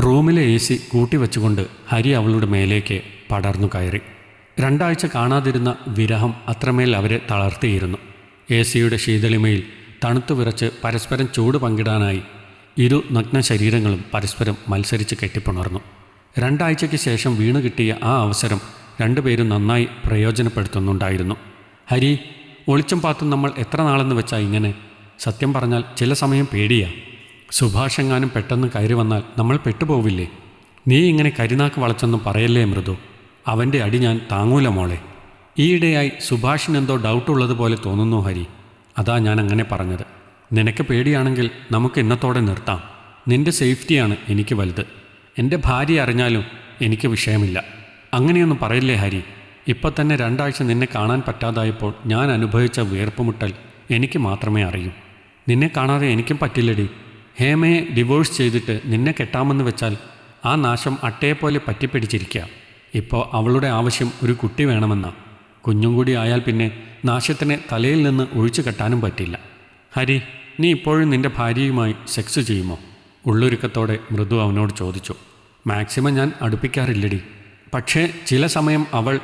റൂമിലെ AC കൂട്ടിവെച്ചുകൊണ്ട് ഹരി അവളുടെ മേലേക്ക് പടർന്നു കയറി. 2 ആഴ്ച കാണാതിരുന്ന വിരഹം അത്രമേൽ അവരെ തളർത്തിയിരുന്നു. AC-യുടെ ശീതളിമയിൽ തണുത്തു വിറച്ച് പരസ്പരം ചൂട് പങ്കിടാനായി ഇരു നഗ്ന ശരീരങ്ങളും പരസ്പരം മത്സരിച്ച് കെട്ടിപ്പുണർന്നു. 2 ആഴ്ചയ്ക്ക് ശേഷം വീണു കിട്ടിയ ആ അവസരം രണ്ടുപേരും നന്നായി പ്രയോജനപ്പെടുത്തുന്നുണ്ടായിരുന്നു. ഹരി, ഒളിച്ചും പാത്തും നമ്മൾ എത്ര നാളെന്ന് വെച്ചാൽ ഇങ്ങനെ? സത്യം പറഞ്ഞാൽ ചില സമയം പേടിയാ. സുഭാഷെങ്ങാനും പെട്ടെന്ന് കയറി വന്നാൽ നമ്മൾ പെട്ടുപോവില്ലേ? നീ ഇങ്ങനെ കരിനാക്ക് വളച്ചൊന്നും പറയല്ലേ മൃദു. അവൻ്റെ അടി ഞാൻ താങ്ങൂല മോളെ. ഈയിടെയായി സുഭാഷിനെന്തോ ഡൗട്ടുള്ളതുപോലെ തോന്നുന്നു ഹരി. അതാ ഞാൻ അങ്ങനെ പറഞ്ഞത്. നിനക്ക് പേടിയാണെങ്കിൽ നമുക്ക് ഇന്നത്തോടെ നിർത്താം. നിന്റെ സേഫ്റ്റിയാണ് എനിക്ക് വലുത്. എൻ്റെ ഭാര്യ അറിഞ്ഞാലും എനിക്ക് വിഷയമില്ല. അങ്ങനെയൊന്നും പറയില്ലേ ഹരി. ഇപ്പം തന്നെ 2 ആഴ്ച നിന്നെ കാണാൻ പറ്റാതായപ്പോൾ ഞാൻ അനുഭവിച്ച വീർപ്പുമുട്ടൽ എനിക്ക് മാത്രമേ അറിയൂ. നിന്നെ കാണാതെ എനിക്കും പറ്റില്ലടി. ഹേമയെ ഡിവോഴ്സ് ചെയ്തിട്ട് നിന്നെ കെട്ടാമെന്ന് വെച്ചാൽ ആ നാശം അട്ടയെപ്പോലെ പറ്റിപ്പിടിച്ചിരിക്കുക. ഇപ്പോൾ അവളുടെ ആവശ്യം ഒരു കുട്ടി വേണമെന്നാ. കുഞ്ഞും കൂടി ആയാൽ പിന്നെ നാശത്തിനെ തലയിൽ നിന്ന് ഒഴിച്ചു കെട്ടാനും പറ്റില്ല. ഹരി, നീ ഇപ്പോഴും നിൻ്റെ ഭാര്യയുമായി സെക്സ് ചെയ്യുമോ? ഉള്ളൊരുക്കത്തോടെ മൃദു അവനോട് ചോദിച്ചു. മാക്സിമം ഞാൻ അടുപ്പിക്കാറില്ലടി. പക്ഷേ ചില സമയം അവൾ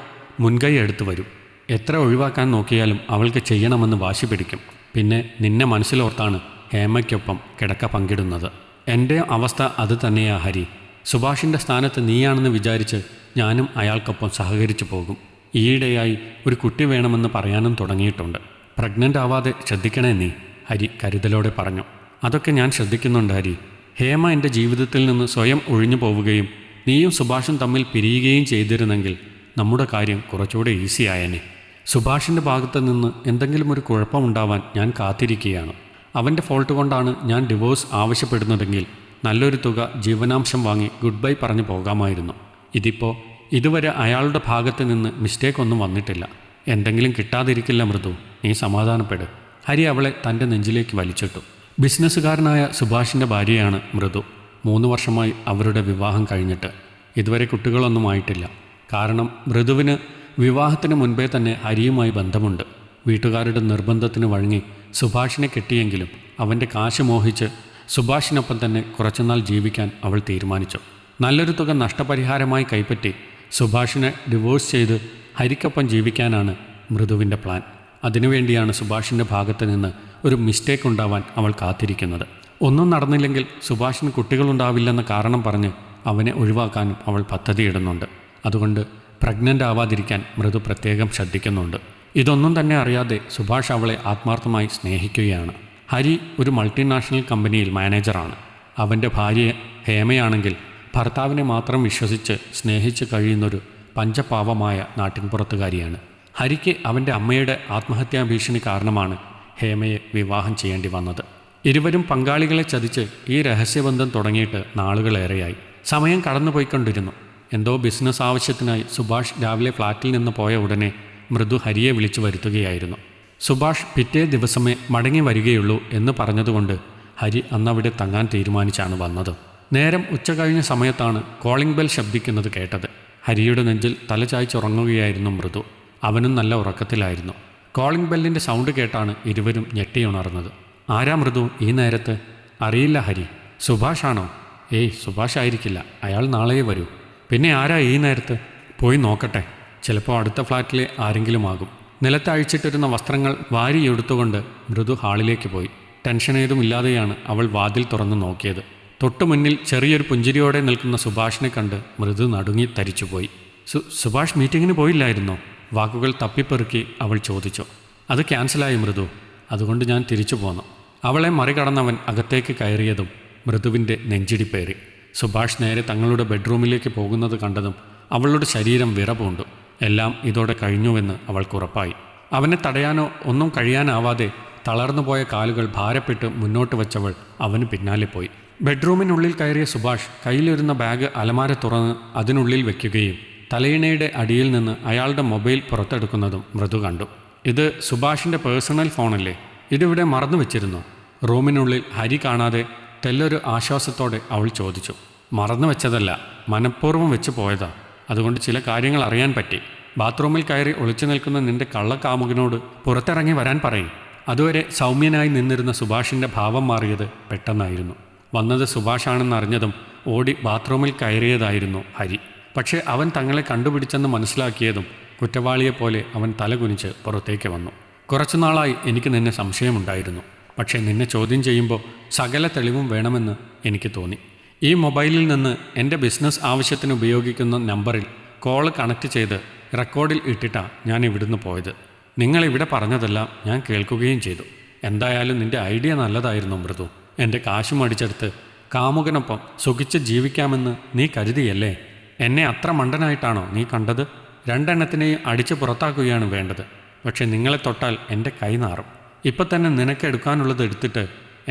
മുൻകൈ എടുത്തു വരും. എത്ര ഒഴിവാക്കാൻ നോക്കിയാലും അവൾക്ക് ചെയ്യണമെന്ന് വാശി പിടിക്കും. പിന്നെ നിന്നെ മനസ്സിലോർത്താണ് ഹേമയ്ക്കൊപ്പം കിടക്ക പങ്കിടുന്നത്. എൻ്റെ അവസ്ഥ അത് തന്നെയാ ഹരി. സുഭാഷിൻ്റെ സ്ഥാനത്ത് നീയാണെന്ന് വിചാരിച്ച് ഞാനും അയാൾക്കൊപ്പം സഹകരിച്ചു പോകും. ഈയിടെയായി ഒരു കുട്ടി വേണമെന്ന് പറയാനും തുടങ്ങിയിട്ടുണ്ട്. പ്രഗ്നൻ്റ് ആവാതെ ശ്രദ്ധിക്കണേ നീ, ഹരി കരുതലോടെ പറഞ്ഞു. അതൊക്കെ ഞാൻ ശ്രദ്ധിക്കുന്നുണ്ട് ഹരി. ഹേമ എൻ്റെ ജീവിതത്തിൽ നിന്ന് സ്വയം ഒഴിഞ്ഞു പോവുകയും നീയും സുഭാഷും തമ്മിൽ പിരിയുകയും ചെയ്തിരുന്നെങ്കിൽ നമ്മുടെ കാര്യം കുറച്ചുകൂടെ ഈസി ആയേനെ. സുഭാഷിൻ്റെ ഭാഗത്ത് നിന്ന് എന്തെങ്കിലും ഒരു കുഴപ്പമുണ്ടാവാൻ ഞാൻ കാത്തിരിക്കുകയാണ്. അവൻ്റെ ഫോൾട്ട് കൊണ്ടാണ് ഞാൻ ഡിവോഴ്സ് ആവശ്യപ്പെടുന്നതെങ്കിൽ നല്ലൊരു തുക ജീവനാംശം വാങ്ങി ഗുഡ് ബൈ പറഞ്ഞു പോകാമായിരുന്നു. ഇതിപ്പോൾ ഇതുവരെ അയാളുടെ ഭാഗത്ത് നിന്ന് മിസ്റ്റേക്കൊന്നും വന്നിട്ടില്ല. എന്തെങ്കിലും കിട്ടാതിരിക്കില്ല മൃദു, നീ സമാധാനപ്പെട്. ഹരി അവളെ തൻ്റെ നെഞ്ചിലേക്ക് വലിച്ചിട്ടു. ബിസിനസ്സുകാരനായ സുഭാഷിൻ്റെ ഭാര്യയാണ് മൃദു. 3 വർഷമായി അവരുടെ വിവാഹം കഴിഞ്ഞിട്ട്. ഇതുവരെ കുട്ടികളൊന്നും ആയിട്ടില്ല. കാരണം മൃദുവിന് വിവാഹത്തിന് മുൻപേ തന്നെ ഹരിയുമായി ബന്ധമുണ്ട്. വീട്ടുകാരുടെ നിർബന്ധത്തിന് വഴങ്ങി സുഭാഷിനെ കെട്ടിയെങ്കിലും അവൻ്റെ കാശ് മോഹിച്ച് സുഭാഷിനൊപ്പം തന്നെ കുറച്ചുനാൾ ജീവിക്കാൻ അവൾ തീരുമാനിച്ചു. നല്ലൊരു തുക നഷ്ടപരിഹാരമായി കൈപ്പറ്റി സുഭാഷിനെ ഡിവോഴ്സ് ചെയ്ത് ഹരിക്കൊപ്പം ജീവിക്കാനാണ് മൃദുവിൻ്റെ പ്ലാൻ. അതിനുവേണ്ടിയാണ് സുഭാഷിൻ്റെ ഭാഗത്ത് നിന്ന് ഒരു മിസ്റ്റേക്ക് ഉണ്ടാവാൻ അവൾ കാത്തിരിക്കുന്നത്. ഒന്നും നടന്നില്ലെങ്കിൽ സുഭാഷിന് കുട്ടികളുണ്ടാവില്ലെന്ന കാരണം പറഞ്ഞ് അവനെ ഒഴിവാക്കാനും അവൾ പദ്ധതിയിടുന്നുണ്ട്. അതുകൊണ്ട് പ്രഗ്നൻ്റ് ആവാതിരിക്കാൻ മൃദു പ്രത്യേകം ശ്രദ്ധിക്കുന്നുണ്ട്. ഇതൊന്നും തന്നെ അറിയാതെ സുഭാഷ് അവളെ ആത്മാർത്ഥമായി സ്നേഹിക്കുകയാണ്. ഹരി ഒരു മൾട്ടിനാഷണൽ കമ്പനിയിൽ മാനേജറാണ്. അവൻ്റെ ഭാര്യ ഹേമയാണെങ്കിൽ ഭർത്താവിനെ മാത്രം വിശ്വസിച്ച് സ്നേഹിച്ച് കഴിയുന്നൊരു പഞ്ചപാവമായ നാട്ടിൻപുറത്തുകാരിയാണ്. ഹരിക്ക് അവൻ്റെ അമ്മയുടെ ആത്മഹത്യാ ഭീഷണി കാരണമാണ് ഹേമയെ വിവാഹം ചെയ്യേണ്ടി വന്നത്. ഇരുവരും പങ്കാളികളെ ചതിച്ച് ഈ രഹസ്യബന്ധം തുടങ്ങിയിട്ട് നാളുകളേറെയായി. സമയം കടന്നുപോയിക്കൊണ്ടിരുന്നു. എന്തോ ബിസിനസ് ആവശ്യത്തിനായി സുഭാഷ് രാവിലെ ഫ്ലാറ്റിൽ നിന്ന് പോയ ഉടനെ മൃദു ഹരിയെ വിളിച്ചു വരുത്തുകയായിരുന്നു. സുഭാഷ് പിറ്റേ ദിവസമേ മടങ്ങി വരികയുള്ളൂ എന്ന് പറഞ്ഞതുകൊണ്ട് ഹരി അന്നവിടെ തങ്ങാൻ തീരുമാനിച്ചാണ് വന്നത്. നേരം ഉച്ച കഴിഞ്ഞ സമയത്താണ് കോളിംഗ് ബെൽ ശബ്ദിക്കുന്നത് കേട്ടത്. ഹരിയുടെ നെഞ്ചിൽ തലചായ്ച്ചുറങ്ങുകയായിരുന്നു മൃദു. അവനും നല്ല ഉറക്കത്തിലായിരുന്നു. കോളിംഗ് ബെല്ലിൻ്റെ സൗണ്ട് കേട്ടാണ് ഇരുവരും ഞെട്ടിയുണർന്നത്. ആരാ മൃദു ഈ നേരത്ത്? അറിയില്ല ഹരി. സുഭാഷാണോ? ഏയ്, സുഭാഷ് ആയിരിക്കില്ല. അയാൾ നാളെ വരൂ. പിന്നെ ആരാ ഈ നേരത്ത്? പോയി നോക്കട്ടെ. ചിലപ്പോൾ അടുത്ത ഫ്ലാറ്റിലെ ആരെങ്കിലും ആകും. നിലത്തഴിച്ചിട്ടിരുന്ന വസ്ത്രങ്ങൾ വാരിയെടുത്തുകൊണ്ട് മൃദു ഹാളിലേക്ക് പോയി. ടെൻഷനേതുമില്ലാതെയാണ് അവൾ വാതിൽ തുറന്ന് നോക്കിയത്. തൊട്ടു മുന്നിൽ ചെറിയൊരു പുഞ്ചിരിയോടെ നിൽക്കുന്ന സുഭാഷിനെ കണ്ട് മൃദു നടുങ്ങി തരിച്ചുപോയി. സുഭാഷ് മീറ്റിങ്ങിന് പോയില്ലായിരുന്നോ? വാക്കുകൾ തപ്പിപ്പെറുക്കി അവൾ ചോദിച്ചു. അത് ക്യാൻസലായി മൃദു. അതുകൊണ്ട് ഞാൻ തിരിച്ചു പോന്നു. അവളെ മറികടന്നവൻ അകത്തേക്ക് കയറിയതും മൃദുവിൻ്റെ നെഞ്ചിടിപ്പേറി. സുഭാഷ് നേരെ തങ്ങളുടെ ബെഡ്റൂമിലേക്ക് പോകുന്നത് കണ്ടതും അവളുടെ ശരീരം വിറപൂണ്ടു. എല്ലാം ഇതോടെ കഴിഞ്ഞുവെന്ന് അവൾക്കുറപ്പായി. അവനെ തടയാനോ ഒന്നും കഴിയാനാവാതെ തളർന്നുപോയ കാലുകൾ ഭാരപ്പെട്ട് മുന്നോട്ട് വച്ചവൾ അവന് പിന്നാലെ പോയി. ബെഡ്റൂമിനുള്ളിൽ കയറിയ സുഭാഷ് കയ്യിലിരുന്ന ബാഗ് അലമാര തുറന്ന് അതിനുള്ളിൽ വെക്കുകയും തലയിണയുടെ അടിയിൽ നിന്ന് അയാളുടെ മൊബൈൽ പുറത്തെടുക്കുന്നതും മൃദു കണ്ടു. ഇത് സുഭാഷിൻ്റെ പേഴ്സണൽ ഫോണല്ലേ? ഇതിവിടെ മറന്നു വെച്ചിരുന്നു. റൂമിനുള്ളിൽ ഹരി കാണാതെ തെല്ലൊരു ആശ്വാസത്തോടെ അവൾ ചോദിച്ചു. മറന്നു വെച്ചതല്ല, മനഃപൂർവ്വം വെച്ച് പോയതാ. അതുകൊണ്ട് ചില കാര്യങ്ങൾ അറിയാൻ പറ്റി. ബാത്റൂമിൽ കയറി ഒളിച്ചു നിൽക്കുന്ന നിന്റെ കള്ളക്കാമുകനോട് പുറത്തിറങ്ങി വരാൻ പറയും. അതുവരെ സൗമ്യനായി നിന്നിരുന്ന സുഭാഷിൻ്റെ ഭാവം മാറിയത് പെട്ടെന്നായിരുന്നു. വന്നത് സുഭാഷാണെന്നറിഞ്ഞതും ഓടി ബാത്റൂമിൽ കയറിയതായിരുന്നു ഹരി. പക്ഷേ അവൻ തങ്ങളെ കണ്ടുപിടിച്ചെന്ന് മനസ്സിലാക്കിയതും കുറ്റവാളിയെപ്പോലെ അവൻ തലകുനിച്ച് പുറത്തേക്ക് വന്നു. കുറച്ചുനാളായി എനിക്ക് നിന്നെ സംശയമുണ്ടായിരുന്നു. പക്ഷേ നിന്നെ ചോദ്യം ചെയ്യുമ്പോൾ സകല തെളിവും വേണമെന്ന് എനിക്ക് തോന്നി. ഈ മൊബൈലിൽ നിന്ന് എൻ്റെ ബിസിനസ് ആവശ്യത്തിന് ഉപയോഗിക്കുന്ന നമ്പറിൽ കോൾ കണക്ട് ചെയ്ത് റെക്കോർഡിൽ ഇട്ടിട്ടാണ് ഞാൻ ഇവിടുന്ന് പോയത്. നിങ്ങളിവിടെ പറഞ്ഞതെല്ലാം ഞാൻ കേൾക്കുകയും ചെയ്തു. എന്തായാലും നിൻ്റെ ഐഡിയ നല്ലതായിരുന്നു മൃദു. എൻ്റെ കാശും അടിച്ചെടുത്ത് കാമുകനൊപ്പം സുഖിച്ച് ജീവിക്കാമെന്ന് നീ കരുതിയല്ലേ? എന്നെ അത്ര മണ്ടനായിട്ടാണോ നീ കണ്ടത്? 2 എണ്ണത്തിനെയും അടിച്ച് പുറത്താക്കുകയാണ് വേണ്ടത്. പക്ഷെ നിങ്ങളെ തൊട്ടാൽ എൻ്റെ കൈ നാറും. ഇപ്പം തന്നെ നിനക്ക് എടുക്കാനുള്ളത് എടുത്തിട്ട്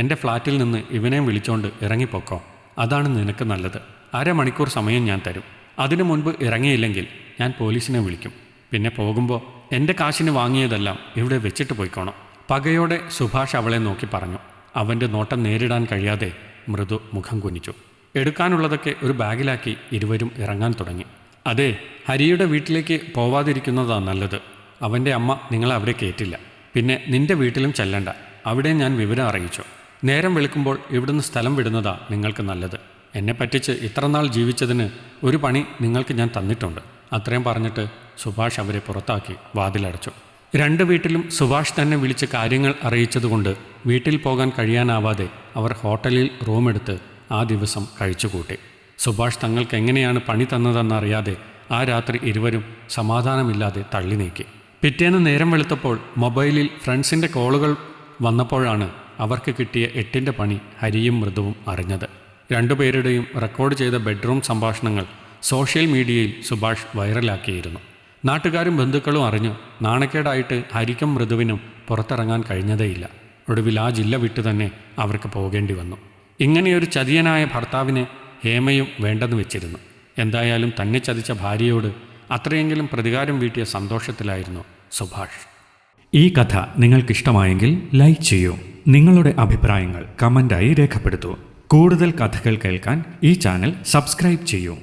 എൻ്റെ ഫ്ലാറ്റിൽ നിന്ന് ഇവനെയും വിളിച്ചോണ്ട് ഇറങ്ങിപ്പോക്കോ. അതാണ് നിനക്ക് നല്ലത്. 1/2 മണിക്കൂർ സമയം ഞാൻ തരും. അതിനു മുൻപ് ഇറങ്ങിയില്ലെങ്കിൽ ഞാൻ പോലീസിനെ വിളിക്കും. പിന്നെ പോകുമ്പോൾ എൻ്റെ കാശിന് വാങ്ങിയതെല്ലാം ഇവിടെ വെച്ചിട്ട് പോയിക്കോണം. പകയോടെ സുഭാഷ് അവളെ നോക്കി പറഞ്ഞു. അവൻ്റെ നോട്ടം നേരിടാൻ കഴിയാതെ മൃദു മുഖം കുനിച്ചു. എടുക്കാനുള്ളതൊക്കെ ഒരു ബാഗിലാക്കി ഇരുവരും ഇറങ്ങാൻ തുടങ്ങി. അതെ, ഹരിയുടെ വീട്ടിലേക്ക് പോവാതിരിക്കുന്നതാണ് നല്ലത്. അവൻ്റെ അമ്മ നിങ്ങളെ അവിടെ കയറ്റില്ല. പിന്നെ നിൻ്റെ വീട്ടിലും ചെല്ലണ്ട. അവിടെ ഞാൻ വിവരം അറിയിച്ചു. നേരം വെളുക്കുമ്പോൾ ഇവിടുന്ന് സ്ഥലം വിടുന്നതാ നിങ്ങൾക്ക് നല്ലത്. എന്നെ പറ്റിച്ച് ഇത്രനാൾ ജീവിച്ചതിന് ഒരു പണി നിങ്ങൾക്ക് ഞാൻ തന്നിട്ടുണ്ട്. അത്രയും പറഞ്ഞിട്ട് സുഭാഷ് അവരെ പുറത്താക്കി വാതിലടച്ചു. 2 വീട്ടിലും സുഭാഷ് തന്നെ വിളിച്ച് കാര്യങ്ങൾ അറിയിച്ചതുകൊണ്ട് വീട്ടിൽ പോകാൻ കഴിയാനാവാതെ അവർ ഹോട്ടലിൽ റൂമെടുത്ത് ആ ദിവസം കഴിച്ചുകൂട്ടി. സുഭാഷ് തങ്ങൾക്ക് എങ്ങനെയാണ് പണി തന്നതെന്നറിയാതെ ആ രാത്രി ഇരുവരും സമാധാനമില്ലാതെ തള്ളി നീക്കി. പിറ്റേന്ന് നേരം വെളുത്തപ്പോൾ മൊബൈലിൽ ഫ്രണ്ട്സിൻ്റെ കോളുകൾ വന്നപ്പോഴാണ് അവർക്ക് കിട്ടിയ 8ൻ്റെ പണി ഹരിയും മൃദുവും അറിഞ്ഞത്. 2 പേരുടെയും റെക്കോർഡ് ചെയ്ത ബെഡ്റൂം സംഭാഷണങ്ങൾ സോഷ്യൽ മീഡിയയിൽ സുഭാഷ് വൈറലാക്കിയിരുന്നു. നാട്ടുകാരും ബന്ധുക്കളും അറിഞ്ഞു. നാണക്കേടായിട്ട് ഹരിക്കും മൃദുവിനും പുറത്തിറങ്ങാൻ കഴിഞ്ഞതേയില്ല. ഒടുവിൽ ആ ജില്ല വിട്ടു തന്നെ അവർക്ക് പോകേണ്ടി വന്നു. ഇങ്ങനെയൊരു ചതിയനായ ഭർത്താവിനെ ഹേമയും വേണ്ടെന്ന് വെച്ചിരുന്നു. എന്തായാലും തന്നെ ചതിച്ച ഭാര്യയോട് അത്രയെങ്കിലും പ്രതികാരം വീട്ടിയ സന്തോഷത്തിലായിരുന്നു സുഭാഷ്. ഈ കഥ നിങ്ങൾക്കിഷ്ടമായെങ്കിൽ ലൈക്ക് ചെയ്യൂ. നിങ്ങളുടെ അഭിപ്രായങ്ങൾ കമൻ്റായി രേഖപ്പെടുത്തൂ. കൂടുതൽ കഥകൾ കേൾക്കാൻ ഈ ചാനൽ സബ്സ്ക്രൈബ് ചെയ്യൂ.